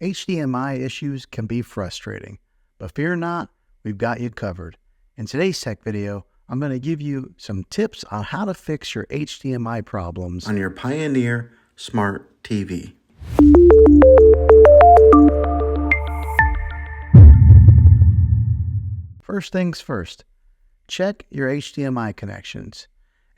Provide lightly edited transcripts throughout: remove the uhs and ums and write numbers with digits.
HDMI issues can be frustrating, but fear not, we've got you covered. In today's tech video, I'm going to give you some tips on how to fix your HDMI problems on your Pioneer Smart TV. First things first, check your HDMI connections.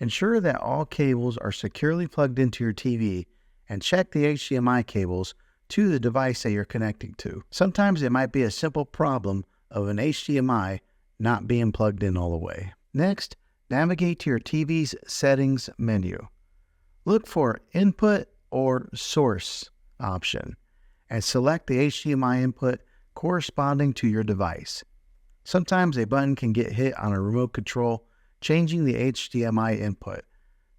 Ensure that all cables are securely plugged into your TV and check the HDMI cables to the device that you're connecting to. Sometimes it might be a simple problem of an HDMI not being plugged in all the way. Next, navigate to your TV's settings menu. Look for Input or Source option and select the HDMI input corresponding to your device. Sometimes a button can get hit on a remote control, changing the HDMI input.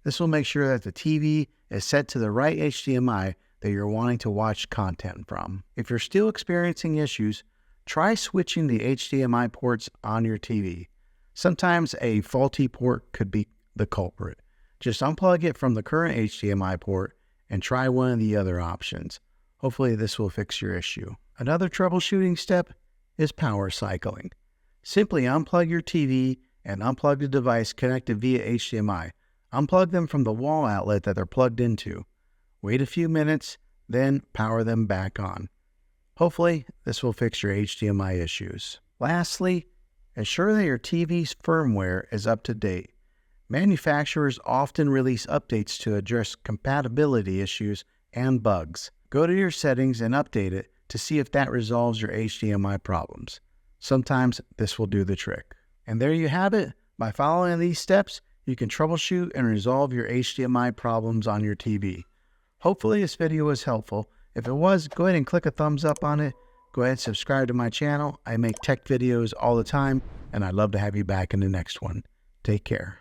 This will make sure that the TV is set to the right HDMI that you're wanting to watch content from. If you're still experiencing issues, try switching the HDMI ports on your TV. Sometimes a faulty port could be the culprit. Just unplug it from the current HDMI port and try one of the other options. Hopefully this will fix your issue. Another troubleshooting step is power cycling. Simply unplug your TV and unplug the device connected via HDMI. Unplug them from the wall outlet that they're plugged into. Wait a few minutes, then power them back on. Hopefully, this will fix your HDMI issues. Lastly, ensure that your TV's firmware is up to date. Manufacturers often release updates to address compatibility issues and bugs. Go to your settings and update it to see if that resolves your HDMI problems. Sometimes this will do the trick. And there you have it. By following these steps, you can troubleshoot and resolve your HDMI problems on your TV. Hopefully this video was helpful. If it was, go ahead and click a thumbs up on it. Go ahead and subscribe to my channel. I make tech videos all the time, and I'd love to have you back in the next one. Take care.